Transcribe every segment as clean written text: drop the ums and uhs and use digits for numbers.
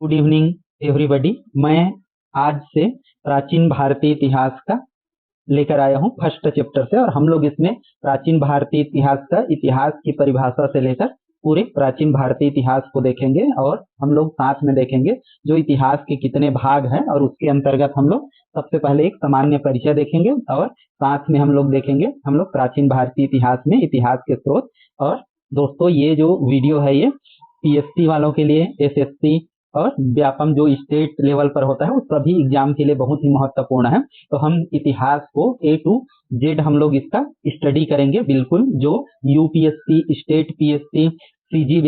Good evening everybody. मैं आज से प्राचीन भारतीय इतिहास का लेकर आया हूँ फर्स्ट चैप्टर से, और हम लोग इसमें प्राचीन भारतीय इतिहास का इतिहास की परिभाषा से लेकर पूरे प्राचीन भारतीय इतिहास को देखेंगे। और हम लोग साथ में देखेंगे जो इतिहास के कितने भाग हैं, और उसके अंतर्गत हम लोग सबसे पहले एक सामान्य परिचय देखेंगे, और साथ में हम लोग देखेंगे हम लोग प्राचीन भारतीय इतिहास में इतिहास के स्रोत। और दोस्तों, ये जो वीडियो है ये पीएससी वालों के लिए, एसएससी और व्यापम जो स्टेट लेवल पर होता है वो सभी एग्जाम के लिए बहुत ही महत्वपूर्ण है। तो हम इतिहास को ए टू जेड हम लोग इसका स्टडी करेंगे बिल्कुल। जो UPSC, state PSC, CG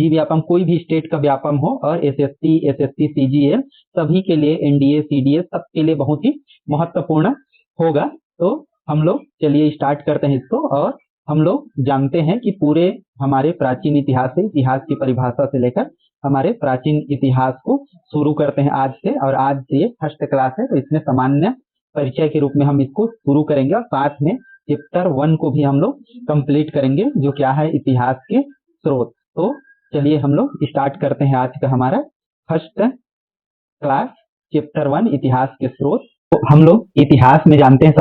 Vyapam, कोई भी स्टेट का व्यापम हो, और एसएससी, एसएससी, सीजीएल सभी के लिए, एनडीए, सीडीए सबके लिए बहुत ही महत्वपूर्ण होगा। तो हम लोग चलिए स्टार्ट करते हैं इसको। और हम लोग जानते हैं कि पूरे हमारे प्राचीन इतिहास से, इतिहास की परिभाषा से लेकर हमारे प्राचीन इतिहास को शुरू करते हैं आज से। और आज ये फर्स्ट क्लास है, तो इसमें सामान्य परिचय के रूप में हम इसको शुरू करेंगे, और साथ में चैप्टर 1 को भी हम लोग कंप्लीट करेंगे, जो क्या है इतिहास के स्रोत। तो चलिए हम लोग स्टार्ट करते हैं आज का हमारा फर्स्ट क्लास चैप्टर 1 इतिहास के स्रोत। तो हम लोग इतिहास में जानते हैं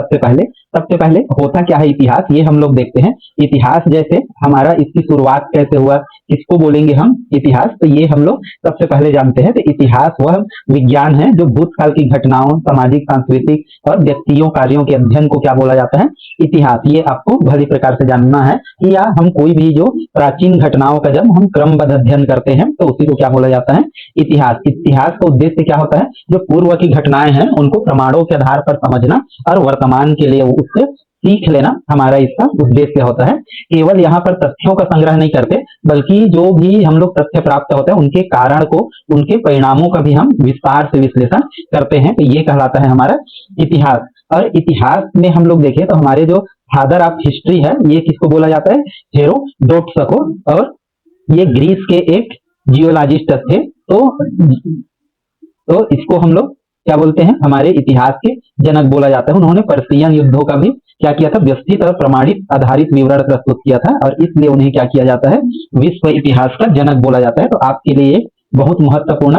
सबसे पहले होता क्या है इतिहास, ये हम लोग देखते हैं। इतिहास जैसे हमारा, इसकी शुरुआत कैसे हुआ, किसको बोलेंगे हम इतिहास, तो ये हम लोग सबसे पहले जानते हैं। तो इतिहास वह विज्ञान है जो भूतकाल की घटनाओं, सामाजिक, सांस्कृतिक और व्यक्तियों, कार्यों के अध्ययन को क्या बोला जाता है, इतिहास। ये आपको भली प्रकार से जानना है कि या हम कोई भी जो प्राचीन घटनाओं का जब हम क्रमबद्ध अध्ययन करते हैं तो उसी को क्या बोला जाता है, इतिहास। इतिहास का उद्देश्य क्या होता है, जो पूर्व की घटनाएं हैं उनको प्रमाणों के आधार पर समझना और वर्तमान के लिए उससे सीख लेना हमारा इसका उद्देश्य होता है। केवल यहाँ पर तथ्यों का संग्रह नहीं करते, बल्कि जो भी हम लोग तथ्य प्राप्त होते हैं उनके कारण को, उनके परिणामों का भी हम विस्तार से विश्लेषण करते हैं। तो ये कहलाता है हमारा इतिहास। और इतिहास में हम लोग देखें तो हमारे जो फादर ऑफ हिस्ट्री है, ये किसको बोला जाता है, हेरोडोटस को। और ये ग्रीस के एक जियोलॉजिस्ट थे। तो इसको हम लोग क्या बोलते हैं, हमारे इतिहास के जनक बोला जाता है। उन्होंने पर्सियन युद्धों का भी क्या किया था, व्यवस्थित और प्रमाणित आधारित विवरण प्रस्तुत किया था, और इसलिए उन्हें क्या किया जाता है, विश्व इतिहास का जनक बोला जाता है। तो आपके लिए बहुत महत्वपूर्ण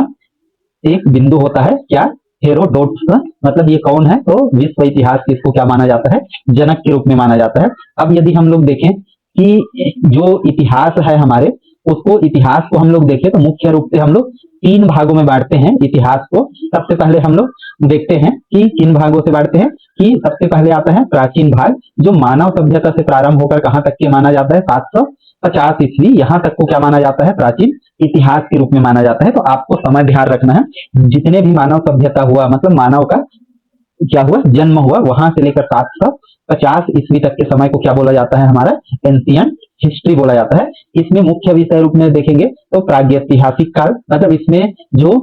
एक बिंदु होता है क्या, हेरोडोटस मतलब ये कौन है, तो विश्व इतिहास के इसको क्या माना जाता है, जनक के रूप में माना जाता है। अब यदि हम लोग देखें कि जो इतिहास है हमारे, उसको इतिहास को हम लोग देखें तो मुख्य रूप से हम लोग 3 भागों में बांटते हैं इतिहास को। सबसे पहले हम लोग देखते हैं कि किन भागों से बांटते हैं, कि सबसे पहले आता है प्राचीन भाग, जो मानव सभ्यता से प्रारंभ होकर कहां तक के माना जाता है, 750 ईस्वी, यहाँ तक को क्या माना जाता है, प्राचीन इतिहास के रूप में माना जाता है। तो आपको समय ध्यान रखना है, जितने भी मानव सभ्यता हुआ, मतलब मानव का क्या हुआ, जन्म हुआ, वहां से लेकर 750 ईस्वी तक के समय को क्या बोला जाता है, हमारा एंशिएंट हिस्ट्री बोला जाता है। इसमें मुख्य विषय रूप में देखेंगे तो प्रागैतिहासिक काल, मतलब इसमें जो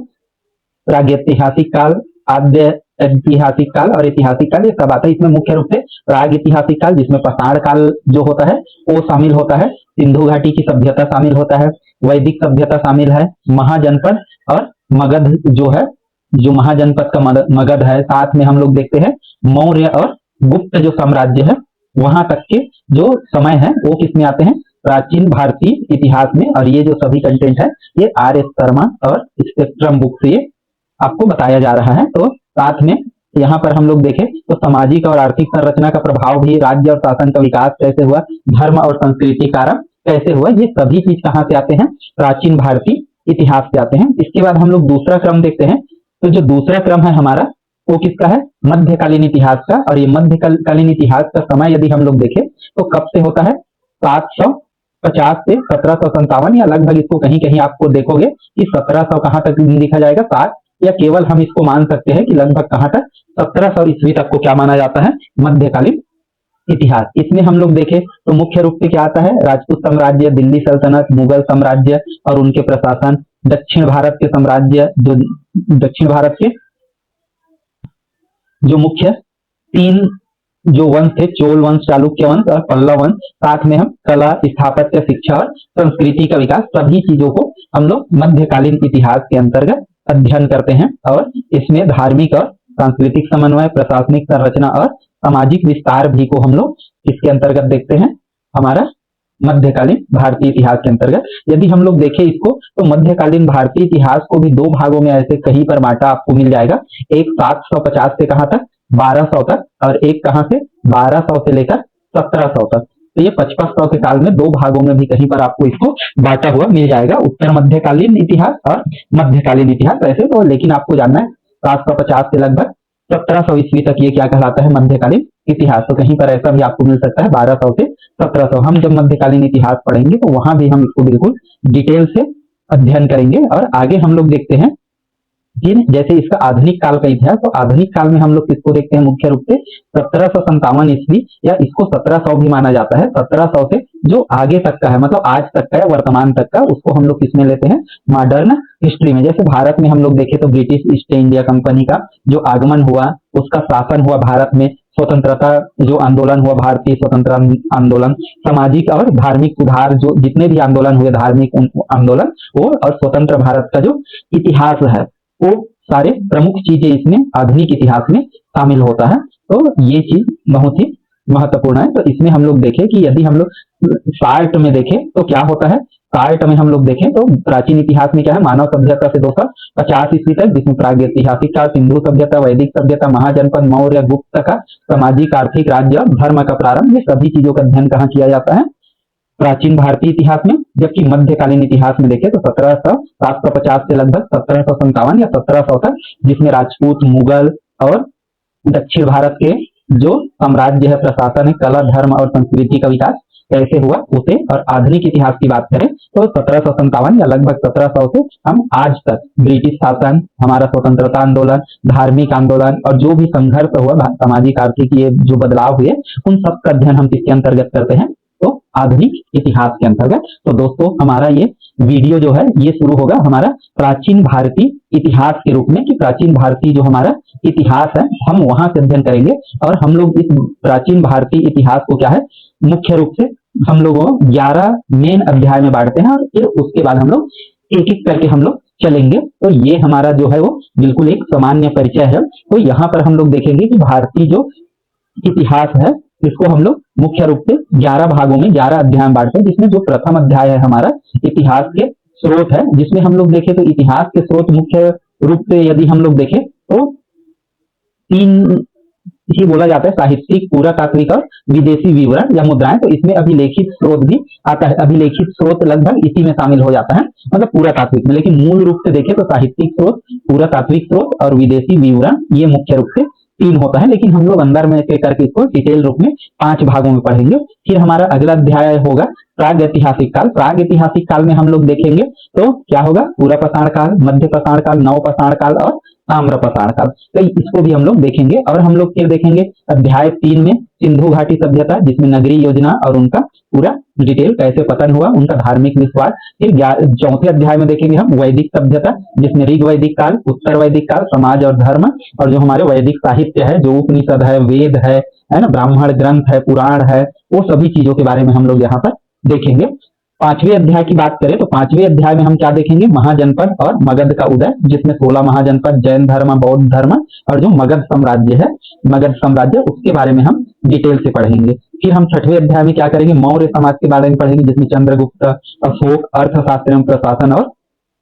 प्रागैतिहासिक काल, आद्य ऐतिहासिक काल और ऐतिहासिक काल, ये सब आता है। इसमें मुख्य रूप से प्रागैतिहासिक काल, जिसमें पाषाण काल जो होता है वो शामिल होता है, सिंधु घाटी की सभ्यता शामिल होता है, वैदिक सभ्यता शामिल है, महाजनपद और मगध जो है, जो महाजनपद का मगध है। साथ में हम लोग देखते हैं मौर्य और गुप्त जो साम्राज्य है, वहां तक के जो समय है वो किसमें आते हैं, प्राचीन भारतीय इतिहास में। और ये जो सभी कंटेंट है ये RS शर्मा और स्पेक्ट्रम बुक से ये आपको बताया जा रहा है। तो साथ में यहाँ पर हम लोग देखें तो सामाजिक और आर्थिक संरचना का प्रभाव भी, राज्य और शासन का विकास कैसे हुआ, धर्म और संस्कृति कारक कैसे हुआ, ये सभी चीज कहाँ से आते हैं, प्राचीन भारतीय इतिहास से आते हैं। इसके बाद हम लोग दूसरा क्रम देखते हैं। तो जो दूसरा क्रम है हमारा वो किसका है, मध्यकालीन इतिहास का। और ये मध्यकालीन इतिहास का समय यदि हम लोग देखें तो कब से होता है, 750 से 1757, या लगभग इसको कहीं कहीं आपको देखोगे कि 1700 कहाँ तक लिखा जाएगा, 7, या केवल हम इसको मान सकते हैं कि लगभग कहाँ तक, 1700 ईस्वी तक को क्या माना जाता है, मध्यकालीन इतिहास। इसमें हम लोग देखें तो मुख्य रूप से क्या आता है, राजपूत साम्राज्य, दिल्ली सल्तनत, मुगल साम्राज्य और उनके प्रशासन, दक्षिण भारत के साम्राज्य, जो दक्षिण भारत के जो मुख्य 3 जो वंश थे, चोल वंश, चालुक्य वंश और पल्लव वंश। साथ में हम कला, स्थापत्य, शिक्षा और संस्कृति का विकास, सभी चीजों को हम लोग मध्यकालीन इतिहास के अंतर्गत अध्ययन करते हैं। और इसमें धार्मिक और सांस्कृतिक समन्वय, प्रशासनिक संरचना और सामाजिक विस्तार भी को हम लोग इसके अंतर्गत देखते हैं, हमारा मध्यकालीन भारतीय इतिहास के अंतर्गत। यदि हम लोग देखें इसको तो मध्यकालीन भारतीय इतिहास को भी दो भागों में ऐसे कहीं पर बांटा आपको मिल जाएगा। एक 750 से कहां तक 1200 तक, और एक कहां से 1200 से लेकर 1700 तक। तो ये 5500 के काल में दो भागों में भी कहीं पर आपको इसको बांटा हुआ मिल जाएगा, उत्तर मध्यकालीन इतिहास और मध्यकालीन इतिहास। ऐसे तो लेकिन आपको जानना है 750 से लगभग 1700 ईस्वी तक ये क्या कहलाता है, मध्यकालीन इतिहास। तो कहीं पर ऐसा भी आपको मिल सकता है 1200 से 1700। हम जब मध्यकालीन इतिहास पढ़ेंगे तो वहां भी हम इसको बिल्कुल डिटेल से अध्ययन करेंगे। और आगे हम लोग देखते हैं कि जैसे इसका आधुनिक काल का इतिहास, तो आधुनिक काल में हम लोग किसको देखते हैं, मुख्य रूप से 1757 ईस्वी, या इसको 1700 भी माना जाता है। 1700 से जो आगे तक का है, मतलब आज तक का है, वर्तमान तक का, उसको हम लोग किसमें लेते हैं, मॉडर्न हिस्ट्री में। जैसे भारत में हम लोग देखें तो ब्रिटिश ईस्ट इंडिया कंपनी का जो आगमन हुआ, उसका शासन हुआ भारत में, स्वतंत्रता जो आंदोलन हुआ, भारतीय स्वतंत्रता आंदोलन, सामाजिक और धार्मिक सुधार, जो जितने भी आंदोलन हुए, धार्मिक आंदोलन वो, और स्वतंत्र भारत का जो इतिहास है, वो सारे प्रमुख चीजें इसमें आधुनिक इतिहास में शामिल होता है। तो ये चीज बहुत ही महत्वपूर्ण है। तो इसमें हम लोग देखें कि यदि हम लोग शार्ट में देखें तो क्या होता है, शार्ट में हम लोग देखें तो प्राचीन इतिहास में क्या है, मानव सभ्यता से 250 ईस्वी तक, जिसमें प्रागैतिहासिक काल, सिंधु सभ्यता, वैदिक सभ्यता, महाजनपद, मौर्य, गुप्त का, सामाजिक, आर्थिक, राज्य, धर्म का प्रारंभ, ये सभी चीजों का अध्ययन कहाँ किया जाता है, प्राचीन भारतीय इतिहास में। जबकि मध्यकालीन इतिहास में देखें तो 750 से लगभग 1757 या 1700 तक, जिसमें राजपूत, मुगल और दक्षिण भारत के जो साम्राज्य है, प्रशासन है, कला, धर्म और संस्कृति का विकास कैसे हुआ उसे। और आधुनिक इतिहास की बात करें तो 1757 या लगभग 1700 से हम आज तक ब्रिटिश शासन, हमारा स्वतंत्रता आंदोलन, धार्मिक आंदोलन और जो भी संघर्ष हुआ, सामाजिक आर्थिक ये जो बदलाव हुए, उन सब का अध्ययन हम किसके अंतर्गत करते हैं, तो आधुनिक इतिहास के अंतर्गत। तो दोस्तों हमारा ये वीडियो जो है ये शुरू होगा हमारा प्राचीन भारतीय इतिहास के रूप में, कि प्राचीन भारतीय जो हमारा इतिहास है हम वहां से अध्ययन करेंगे। और हम लोग इस प्राचीन भारतीय इतिहास को क्या है, मुख्य रूप से हम लोग 11 मेन अध्याय में बांटते हैं, और फिर उसके बाद हम लोग एक एक करके हम लोग चलेंगे। तो ये हमारा जो है वो बिल्कुल एक सामान्य परिचय है। तो यहाँ पर हम लोग देखेंगे कि भारतीय जो इतिहास है इसको हम लोग मुख्य रूप से 11 भागों में 11 अध्याय में बांटते हैं, जिसमें जो प्रथम अध्याय है हमारा इतिहास के स्रोत है, जिसमें हम लोग देखें तो इतिहास के स्रोत मुख्य रूप से यदि हम लोग देखें तो 3 ही बोला जाता है, साहित्यिक, पुरातात्विक और विदेशी विवरण या मुद्राएं। तो इसमें अभिलेखित स्रोत भी आता है, अभिलेखित स्रोत लगभग इसी में शामिल हो जाता है, मतलब पुरातात्विक में। लेकिन मूल रूप से देखें तो साहित्यिक स्रोत, पुरातात्विक स्रोत और विदेशी विवरण, ये मुख्य रूप से 3 होता है। लेकिन हम लोग अंदर में से करके इसको डिटेल रूप में 5 भागों में पढ़ेंगे। फिर हमारा अगला अध्याय होगा प्राग ऐतिहासिक काल। प्राग ऐतिहासिक काल में हम लोग देखेंगे तो क्या होगा, पूरा पाषाण काल, मध्य पाषाण काल, नव पाषाण काल और ताम्र पाषाण काल। तो इसको भी हम लोग देखेंगे। और हम लोग फिर देखेंगे अध्याय 3 में सिंधु घाटी सभ्यता, जिसमें नगरीय योजना और उनका पूरा डिटेल कैसे पतन हुआ, उनका धार्मिक विश्वास। फिर 4थे अध्याय में देखेंगे हम वैदिक सभ्यता, जिसमें ऋग वैदिक काल, उत्तर वैदिक काल, समाज और धर्म, और जो हमारे वैदिक साहित्य है, जो उपनिषद है, वेद है ना, ब्राह्मण ग्रंथ है, पुराण है, वो सभी चीजों के बारे में हम लोग यहाँ पर देखेंगे। 5वें अध्याय की बात करें तो 5वें अध्याय में हम क्या देखेंगे, महाजनपद और मगध का उदय, जिसमें 16 महाजनपद, जैन धर्म, बौद्ध धर्म और जो मगध साम्राज्य है, मगध साम्राज्य, उसके बारे में हम डिटेल से पढ़ेंगे। फिर हम 6वें अध्याय में क्या करेंगे, मौर्य समाज के बारे में पढ़ेंगे, जिसमें चंद्रगुप्त, अशोक, अर्थशास्त्र एवं प्रशासन और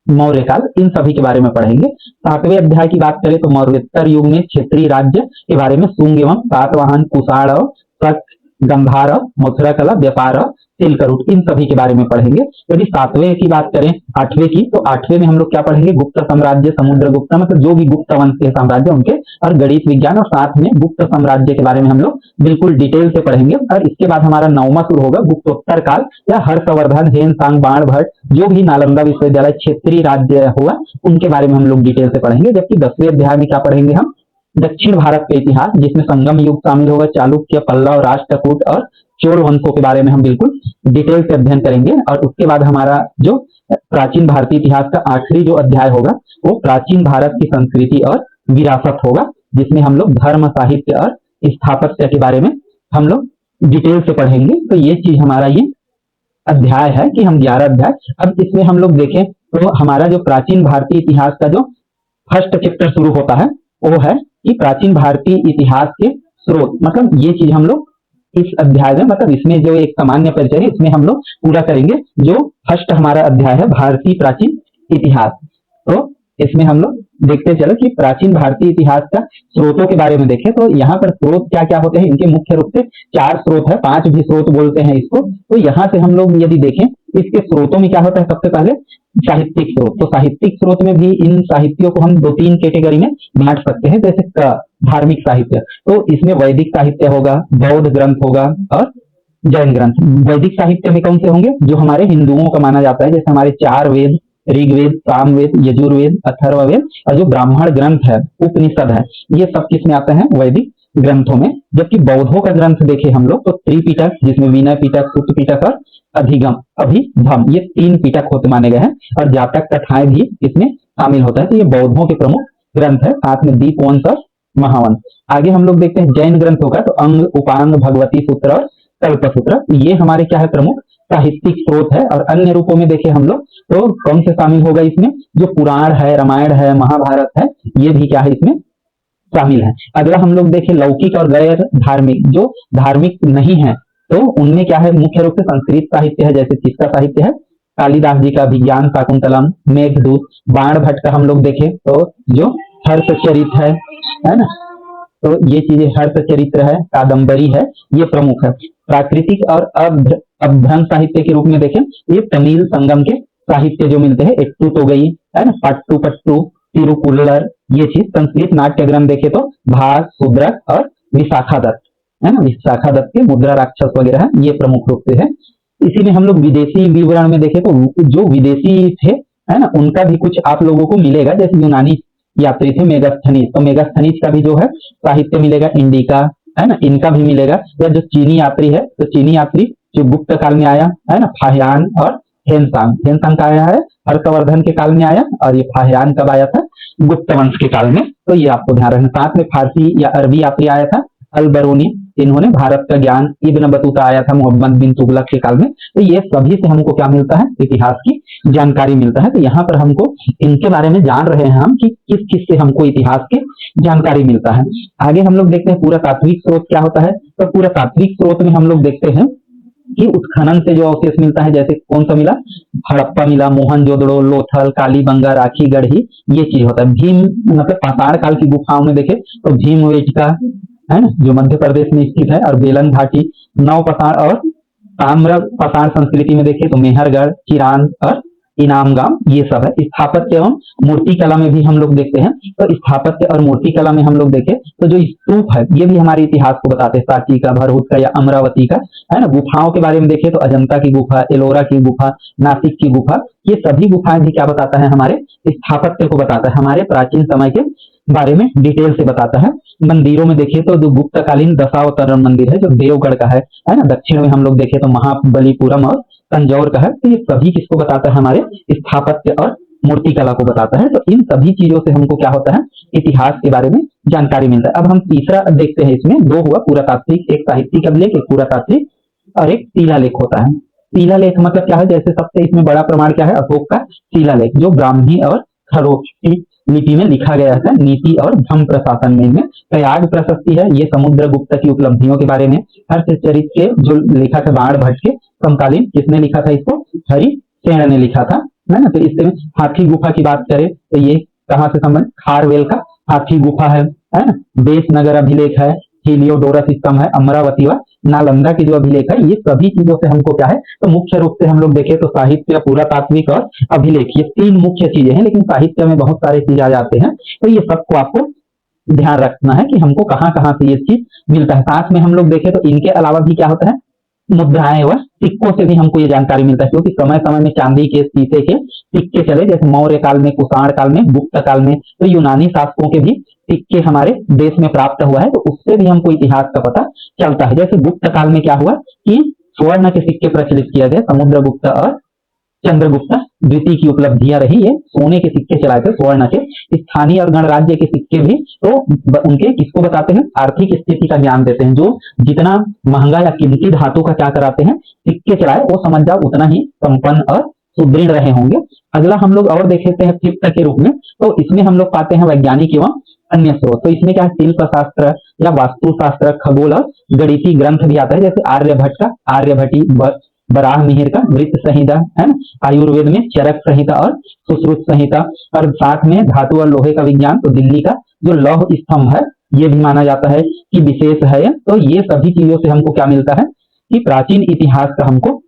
मौर्य काल, इन सभी के बारे में पढ़ेंगे। 7वें अध्याय की बात करें तो मौर्योत्तर युग में क्षेत्रीय राज्य के बारे में, शुंग एवं सातवाहन, कुषाण और शक, गंधार, मथुरा कला, व्यापार, सिल्क रूट, इन सभी के बारे में पढ़ेंगे। यदि 7वें की बात करें 8वें की, तो 8वें में हम लोग क्या पढ़ेंगे, गुप्त साम्राज्य, समुद्रगुप्त, मतलब जो भी गुप्त वंश के साम्राज्य उनके, और गणित विज्ञान, और साथ में गुप्त साम्राज्य के बारे में हम लोग बिल्कुल डिटेल से पढ़ेंगे। और इसके बाद हमारा 9वां शुरू होगा गुप्तोत्तर काल, या हर्षवर्धन, हेन सांग, बाण भट्ट, जो भी नालंदा विश्वविद्यालय क्षेत्रीय राज्य हुआ, उनके बारे में हम लोग डिटेल से पढ़ेंगे। जबकि 10वें अध्याय में क्या पढ़ेंगे हम, दक्षिण भारत का इतिहास, जिसमें संगम युग शामिल होगा, चालुक्य, पल्लव, राष्ट्रकूट और चोल वंशों के बारे में हम बिल्कुल डिटेल से अध्ययन करेंगे। और उसके बाद हमारा जो प्राचीन भारतीय इतिहास का आखिरी जो अध्याय होगा वो प्राचीन भारत की संस्कृति और विरासत होगा, जिसमें हम लोग धर्म, साहित्य और स्थापत्य के बारे में हम लोग डिटेल से पढ़ेंगे। तो ये चीज हमारा ये अध्याय है कि हम 11 अध्याय। अब इसमें हम लोग देखें तो हमारा जो प्राचीन भारतीय इतिहास का जो फर्स्ट चैप्टर शुरू होता है वो है कि प्राचीन भारतीय इतिहास के स्रोत, मतलब ये चीज हम लोग इस अध्याय में, मतलब इसमें जो एक सामान्य परिचय है इसमें हम लोग पूरा करेंगे। जो फर्स्ट हमारा अध्याय है भारतीय प्राचीन इतिहास, तो इसमें हम लोग देखते चलो कि प्राचीन भारतीय इतिहास का स्रोतों के बारे में देखें तो यहाँ पर स्रोत क्या क्या होते हैं। इनके मुख्य रूप से 4 स्रोत है, 5 भी स्रोत बोलते हैं इसको। तो यहाँ से हम लोग यदि देखें इसके स्रोतों में क्या होता है, सबसे पहले साहित्यिक स्रोत। तो साहित्यिक स्रोत में भी इन साहित्यों को हम 2-3 कैटेगरी में बांट सकते हैं। जैसे धार्मिक साहित्य, तो इसमें वैदिक साहित्य होगा, बौद्ध ग्रंथ होगा और जैन ग्रंथ। वैदिक साहित्य में कौन से होंगे, जो हमारे हिंदुओं का माना जाता है, जैसे हमारे 4 वेद, ऋग्वेद, सामवेद, यजुर्वेद, अथर्ववेद और जो ब्राह्मण ग्रंथ है, उपनिषद है, ये सब किसमें आते हैं, वैदिक ग्रंथों में। जबकि बौद्धों का ग्रंथ देखें हम लोग तो त्रिपिटक, जिसमें विनय पिटक, सुत्त पिटक और अधिगम अभिधम, ये 3 पिटक होते माने गए हैं। और जातक कथाएं भी इसमें शामिल होता है। तो ये बौद्धों के प्रमुख ग्रंथ है, साथ में दीपवंश और महावंश। आगे हम लोग देखते हैं जैन ग्रंथ होगा, तो अंग, उपांग, भगवती सूत्र और कल्पसूत्र, ये हमारे क्या है, प्रमुख साहित्यिक स्रोत है। और अन्य रूपों में देखें हम लोग तो कौन से शामिल होगा इसमें, जो पुराण है, रामायण है, महाभारत है, ये भी क्या है इसमें शामिल है। अगला हम लोग देखें लौकिक और गैर धार्मिक, जो धार्मिक नहीं है तो उनमें क्या है, मुख्य रूप से संस्कृत साहित्य है, जैसे किसका साहित्य है, कालिदास जी का विज्ञान शाकुंतलम, मेघदूत। बाण भट्ट का हम लोग देखें तो जो हर्षचरित है ना, तो ये चीजें हर्षचरित्र है, कादम्बरी है, ये प्रमुख है। प्राकृतिक और अभ्रंश साहित्य के रूप में देखें, ये तमिल संगम के साहित्य जो मिलते हैं, एट्टू तो गई है ना, पट्टू पट्टू, तिरुपुल्लर, ये चीज। संस्कृत नाट्य ग्रंथ देखे तो भाग, शूद्रक और विशाखा दत्त है ना, विशाखा दत्त के मुद्रा राक्षस वगैरह है, ये प्रमुख रूप से है। इसी में हम लोग विदेशी विवरण में देखें तो जो विदेशी थे है ना, उनका भी कुछ आप लोगों को मिलेगा। जैसे यूनानी यात्री थे मेगास्थनीज, तो मेगास्थनीज का भी जो है साहित्य मिलेगा, इंडिका है ना, इनका भी मिलेगा। या जो चीनी यात्री है, तो चीनी यात्री जो गुप्त काल में आया है ना, फाहियान और हेनसांग। हेनसांग का आया है हर्षवर्धन के काल में आया, और ये फाहियान कब आया था, गुप्त वंश के काल में। तो ये आपको ध्यान रखना। साथ में फारसी या अरबी यात्री आया था अल बरूनी, इन्होंने भारत का ज्ञान, इब्न बतूता आया था मोहम्मद बिन तुगलक के काल में। तो ये सभी से हमको क्या मिलता है, इतिहास की जानकारी मिलता है। तो यहाँ पर हमको इनके बारे में जान रहे हैं हम कि किस किस से हमको इतिहास की जानकारी मिलता है। आगे हम लोग देखते हैं पुरातात्विक स्रोत क्या होता है। तो पुरातात्विक स्रोत में हम लोग देखते हैं कि उत्खनन से जो अवशेष मिलता है, जैसे कौन सा मिला, हड़प्पा मिला, मोहनजोदड़ो, लोथल, कालीबंगा, राखी गढ़ी, ये चीज होता है। भीम मतलब पाषाण काल की गुफाओं में देखे तो भीमवेटका है ना, जो मध्य प्रदेश में स्थित है, और बेलन घाटी, नव पाषाण और ताम्र पाषाण संस्कृति में देखे तो मेहरगढ़, चिरान और इनाम गांव, ये सब है। स्थापत्य एवं मूर्ति कला में भी हम लोग देखते हैं। तो स्थापत्य और मूर्ति कला में हम लोग देखें तो जो स्तूप है, ये भी हमारे इतिहास को बताते हैं, सांची का, भरहुत का या अमरावती का है ना। गुफाओं के बारे में देखें तो अजंता की गुफा, एलोरा की गुफा, नासिक की गुफा, ये सभी गुफाएं भी क्या बताता है, हमारे स्थापत्य को बताता है, हमारे प्राचीन समय के बारे में डिटेल से बताता है। मंदिरों में देखिए तो जो गुप्तकालीन दशावतारण मंदिर है, जो देवगढ़ का है ना, दक्षिण में हम लोग देखें तो महाबलीपुरम और तंजौर का है। तो ये सभी किसको बताता है, हमारे स्थापत्य और मूर्ति कला को बताता है। तो इन सभी चीजों से हमको क्या होता है, इतिहास के बारे में जानकारी मिलता है। अब हम तीसरा देखते हैं, इसमें 2 हुआ, पुरातात्विक, एक साहित्यिक अभिलेख, एक पुरातात्विक, और एक शिलालेख होता है। शिलालेख मतलब क्या है, जैसे सबसे इसमें बड़ा प्रमाण क्या है, अशोक का शिलालेख, जो ब्राह्मी और खरोष्ठी लिपि में लिखा गया था, नीति और धर्म प्रशासन में। इनमें प्रयाग प्रशस्ति है, ये समुद्रगुप्त की उपलब्धियों के बारे में। हर्षचरित के जो लिखा था बाण भट्ट के समकालीन, किसने लिखा था इसको, हरिसेन ने लिखा था है ना। तो इससे हाथी गुफा की बात करें तो ये कहाँ से संबंध, खारवेल का हाथी गुफा है ना। देश नगर अभिलेख है, हीलियोडोरस स्तंभ है, अमरावती व नालंदा की जो अभिलेख है, ये सभी चीजों से हमको क्या है, तो मुख्य रूप से हम लोग देखें तो साहित्य, पुरातात्विक और अभिलेख, ये 3 मुख्य चीजें हैं। लेकिन साहित्य में बहुत सारे चीज आ जाते हैं, तो ये सबको आपको ध्यान रखना है कि हमको कहाँ कहाँ से ये चीज मिलता है। साथ में हम लोग देखें तो इनके अलावा भी क्या होता है, मुद्राएं व सिक्कों से भी हमको ये जानकारी मिलता है, क्योंकि समय समय में चांदी के, शीशे के सिक्के चले, जैसे मौर्य काल में, कुषाण काल में, गुप्त काल में। तो यूनानी शासकों के भी सिक्के हमारे देश में प्राप्त हुआ है, तो उससे भी हमको इतिहास का पता चलता है। जैसे गुप्त काल में क्या हुआ कि स्वर्ण के सिक्के प्रचलित किया गया, समुद्रगुप्त और चंद्रगुप्त द्वितीय की उपलब्धियां रही, ये सोने के सिक्के चलाए थे, स्वर्ण के। स्थानीय और गणराज्य के सिक्के भी तो उनके किसको बताते हैं, आर्थिक स्थिति का ज्ञान देते हैं। जो जितना महंगा या कीमती धातु का क्या कराते हैं, सिक्के चलाए, वो समझ जाओ उतना ही संपन्न और सुदृढ़ रहे होंगे। अगला हम लोग और देख लेते हैं फिफ्थ के रूप में, तो इसमें हम लोग पाते हैं वैज्ञानिक एवं अन्य स्रोत। तो इसमें क्या है, शिल्प शास्त्र या वास्तु शास्त्र, खगोल और गणितीय ग्रंथ भी आता है, जैसे आर्यभट्ट का आर्यभट्टी, बराह मिहिर का वृत्त संहिता है ना, आयुर्वेद में चरक संहिता और सुश्रुत संहिता, और साथ में धातु और लोहे का विज्ञान, तो दिल्ली का जो लौह स्तंभ है ये भी माना जाता है कि विशेष है। तो ये सभी चीजों से हमको क्या मिलता है कि प्राचीन इतिहास का हमको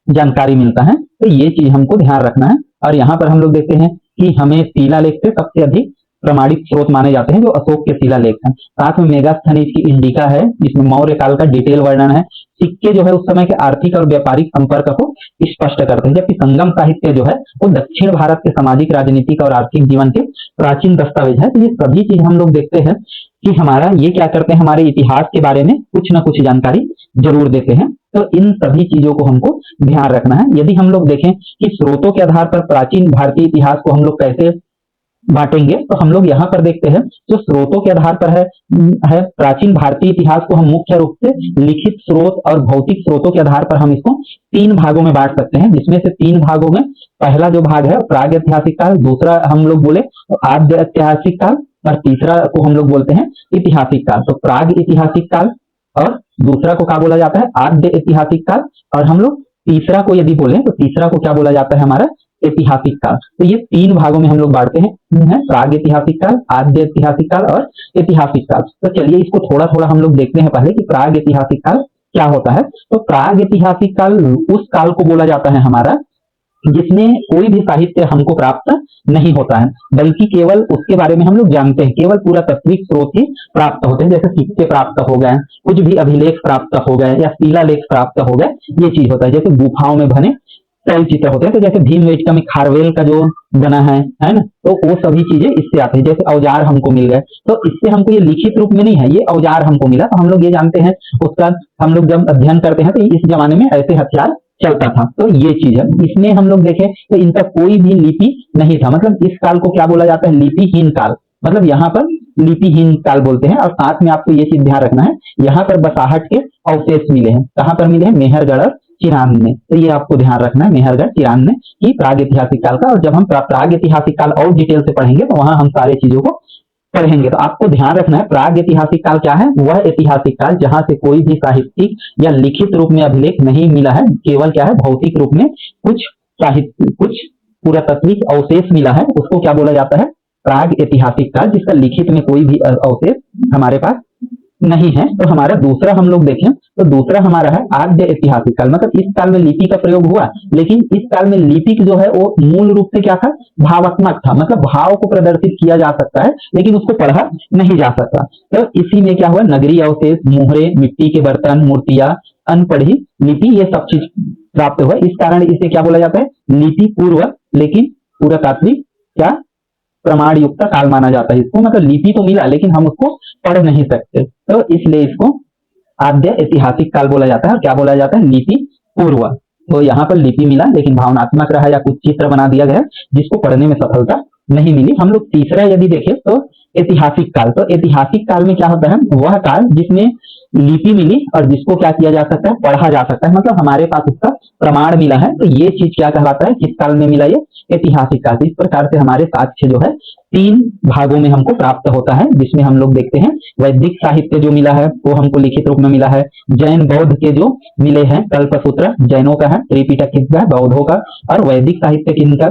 जानकारी मिलता है। तो ये चीज हमको ध्यान रखना है। और यहाँ पर हम लोग देखते हैं कि हमें शिलालेख से सबसे अधिक प्रमाणित स्रोत माने जाते हैं जो अशोक के शिलालेख हैं। साथ में मेगास्थनीज की इंडिका है, इसमें मौर्य काल का डिटेल वर्णन है। सिक्के जो है उस समय के आर्थिक और व्यापारिक संपर्क को स्पष्ट करते हैं, जबकि संगम साहित्य जो है वो दक्षिण भारत के सामाजिक, राजनीतिक और आर्थिक जीवन के प्राचीन दस्तावेज है। तो ये सभी चीज हम लोग देखते हैं कि हमारा ये क्या करते हैं, हमारे इतिहास के बारे में कुछ ना कुछ जानकारी जरूर देते हैं। तो इन सभी चीजों को हमको ध्यान रखना है। यदि हम लोग देखें कि स्रोतों के आधार पर प्राचीन भारतीय इतिहास को हम लोग कैसे बांटेंगे, तो हम लोग यहाँ पर देखते हैं जो स्रोतों के आधार पर है प्राचीन भारतीय इतिहास को हम मुख्य रूप से लिखित स्रोत और भौतिक स्रोतों के आधार पर हम इसको 3 भागों में बांट सकते हैं, जिसमें से 3 भागों में पहला जो भाग है प्राग ऐतिहासिक काल, दूसरा हम लोग बोले आद्य ऐतिहासिक काल, और तीसरा को हम लोग बोलते हैं ऐतिहासिक काल। तो प्राग ऐतिहासिक काल और दूसरा को क्या बोला जाता है, आद्य ऐतिहासिक काल, और हम लोग तीसरा को यदि बोले तो तीसरा को क्या बोला जाता है, हमारा ऐतिहासिक काल। तो ये 3 भागों में हम लोग बांटते हैं, प्राग ऐतिहासिक काल, आद्य ऐतिहासिक काल और ऐतिहासिक काल। तो चलिए इसको थोड़ा थोड़ा हम लोग देखते हैं पहले कि प्राग ऐतिहासिक काल क्या होता है। तो प्राग ऐतिहासिक काल उस काल को बोला जाता है हमारा जिसमें कोई भी साहित्य हमको प्राप्त नहीं होता है, बल्कि केवल उसके बारे में हम लोग जानते हैं, केवल पुरातात्विक स्रोत ही प्राप्त होते हैं, जैसे सिक्के प्राप्त हो गए, कुछ भी अभिलेख प्राप्त हो गए या शिलालेख प्राप्त हो गए, ये चीज होता है। जैसे गुफाओं में बने तैल चित्र होते हैं, तो जैसे भीमबेटका में खारवेल का जो बना है ना, तो वो सभी चीजें इससे आती है। जैसे औजार हमको मिल गए, तो इससे हमको ये लिखित रूप में नहीं है, ये औजार हमको मिला, तो हम लोग ये जानते हैं उसका हम लोग जब अध्ययन करते हैं तो इस जमाने में ऐसे हथियार चलता था। तो ये चीज है। इसमें हम लोग देखें तो इनका कोई भी लिपि नहीं था, मतलब इस काल को क्या बोला जाता है, लिपिहीन काल, मतलब यहाँ पर लिपिहीन काल बोलते हैं। और साथ में आपको ये चीज ध्यान रखना है, यहाँ पर बसाहट के अवशेष मिले हैं, कहाँ पर मिले हैं, मेहरगढ़ और चिरान में। तो ये आपको ध्यान रखना है, मेहरगढ़ चिरान में कि प्राग ऐतिहासिक काल का। और जब हम प्राग ऐतिहासिक काल और डिटेल से पढ़ेंगे तो वहां हम सारे चीजों को पढ़ेंगे। तो आपको ध्यान रखना है प्राग ऐतिहासिक काल क्या है, वह ऐतिहासिक काल जहां से कोई भी साहित्यिक या लिखित रूप में अभिलेख नहीं मिला है, केवल क्या है भौतिक रूप में कुछ साहित्य, कुछ पुरातात्विक अवशेष मिला है, उसको क्या बोला जाता है, प्राग ऐतिहासिक काल, जिसका लिखित में कोई भी अवशेष हमारे पास नहीं है। तो हमारा दूसरा हम लोग देखें तो दूसरा हमारा है आद्य ऐतिहासिक काल, मतलब इस काल में लिपि का प्रयोग हुआ, लेकिन इस काल में लिपि जो है वो मूल रूप से क्या था, भावात्मक था, मतलब भाव को प्रदर्शित किया जा सकता है लेकिन उसको पढ़ा नहीं जा सकता। तो इसी में क्या हुआ, नगरीय अवशेष, मोहरे, मिट्टी के बर्तन, मूर्तियां, अनपढ़ी लिपि, ये सब चीज प्राप्त हुआ। इस कारण इसे क्या बोला जाता है, लिपि पूर्व लेकिन पुरातात्विक क्या प्रमाण युक्त काल माना जाता है इसको, मतलब लिपि तो मिला लेकिन हम उसको पढ़ नहीं सकते, तो इसलिए इसको आद्य ऐतिहासिक काल बोला जाता है। क्या बोला जाता है, लिपि पूर्व। तो यहाँ पर लिपि मिला लेकिन भावनात्मक रहा या कुछ चित्र बना दिया गया जिसको पढ़ने में सफलता नहीं मिली। हम लोग तीसरा यदि देखें तो ऐतिहासिक काल। तो ऐतिहासिक काल में क्या होता है, वह काल जिसमें लिपि मिली और जिसको क्या किया जा सकता है, पढ़ा जा सकता है, मतलब हमारे पास उसका प्रमाण मिला है। तो ये चीज क्या कहलाता है, किस काल में मिला, ये ऐतिहासिक काल। इस प्रकार से हमारे साक्ष्य जो है 3 भागों में हमको प्राप्त होता है, जिसमें हम लोग देखते हैं वैदिक साहित्य जो मिला है वो हमको लिखित रूप में मिला है, जैन बौद्ध के जो मिले हैं कल्पसूत्र जैनों का है, त्रिपिटक किसका, बौद्धों का, और वैदिक साहित्य किनका,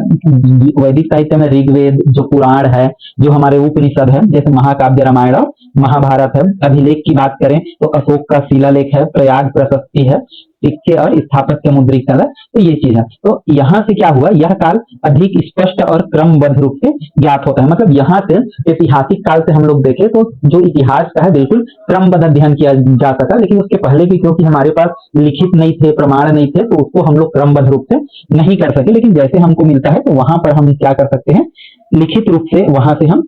वैदिक साहित्य में ऋग्वेद जो पुराण है, जो हमारे उपनिषद है, जैसे महाकाव्य रामायण और महाभारत है। अभिलेख की बात करें तो अशोक का शिलालेख है, प्रयाग प्रशस्ति है, सिक्के और स्थापत्य मुद्रित है। तो ये चीज है। तो यहाँ से क्या हुआ, यह काल अधिक स्पष्ट और क्रमबद्ध रूप से ज्ञात होता है, मतलब यहाँ से ऐतिहासिक काल से हम लोग देखें तो जो इतिहास का है बिल्कुल क्रमबद्ध अध्ययन किया जा सका, लेकिन उसके पहले भी क्योंकि हमारे पास लिखित नहीं थे, प्रमाण नहीं थे, तो उसको हम लोग क्रमबद्ध रूप से नहीं कर सके। लेकिन जैसे हमको मिलता है तो वहां पर हम क्या कर सकते हैं, लिखित रूप से वहां से हम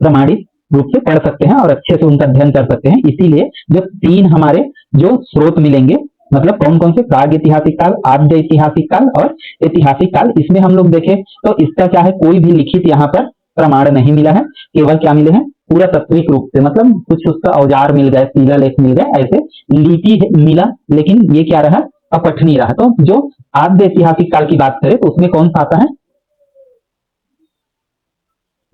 प्रमाणित रूप से पढ़ सकते हैं और अच्छे से उनका अध्ययन कर सकते हैं। इसीलिए जो 3 हमारे जो स्रोत मिलेंगे, मतलब कौन कौन से, प्राग ऐतिहासिक काल, आद्य ऐतिहासिक काल और ऐतिहासिक काल, इसमें हम लोग देखें तो इसका क्या है, कोई भी लिखित यहाँ पर प्रमाण नहीं मिला है, केवल क्या मिले हैं, पुरातात्विक रूप से, मतलब कुछ उसका औजार मिल गए, शिलालेख मिल गए, ऐसे लिपि मिला लेकिन ये क्या रहा, अपठनीय रहा। तो जो आद्य ऐतिहासिक काल की बात करें तो उसमें कौन सा आता है,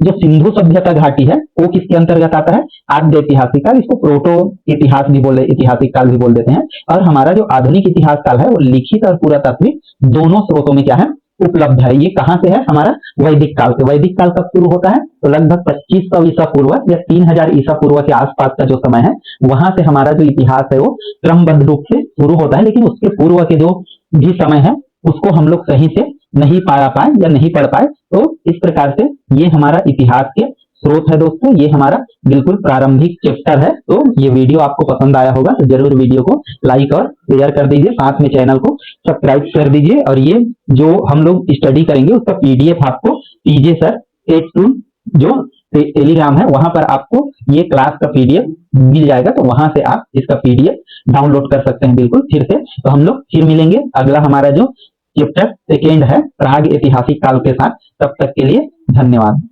जो सिंधु सभ्यता घाटी है वो किसके अंतर्गत आता है? आद्य ऐतिहासिक काल, इसको प्रोटो इतिहास भी बोले, ऐतिहासिक काल भी बोल देते हैं। और हमारा जो आधुनिक इतिहास काल है वो लिखित और पुरातात्विक दोनों स्रोतों में क्या है? उपलब्ध है। ये कहां से है? हमारा वैदिक काल से। वैदिक काल कब शुरू होता है? तो लगभग 2500 ईसा पूर्व या 3000 ईसा पूर्व के आसपास का जो समय है, वहां से हमारा जो इतिहास है वो क्रमबद्ध रूप से शुरू होता है। लेकिन उसके पूर्व के जो भी समय है उसको हम लोग सही से नहीं पढ़ा पाए या नहीं पढ़ पाए। तो इस प्रकार से ये हमारा इतिहास के स्रोत है दोस्तों, ये हमारा बिल्कुल प्रारंभिक चैप्टर है। तो ये वीडियो आपको पसंद आया होगा तो जरूर वीडियो को लाइक और शेयर कर दीजिए, साथ में चैनल को सब्सक्राइब कर दीजिए। और ये जो हम लोग स्टडी करेंगे उसका पीडीएफ आपको पीजे सर 82 जो टेलीग्राम है वहां पर आपको ये क्लास का पीडीएफ मिल जाएगा। तो वहां से आप इसका पीडीएफ डाउनलोड कर सकते हैं बिल्कुल फिर से। तो हम लोग फिर मिलेंगे, अगला हमारा जो चैप्टर सेकेंड है प्राग ऐतिहासिक काल के साथ। तब तक के लिए धन्यवाद।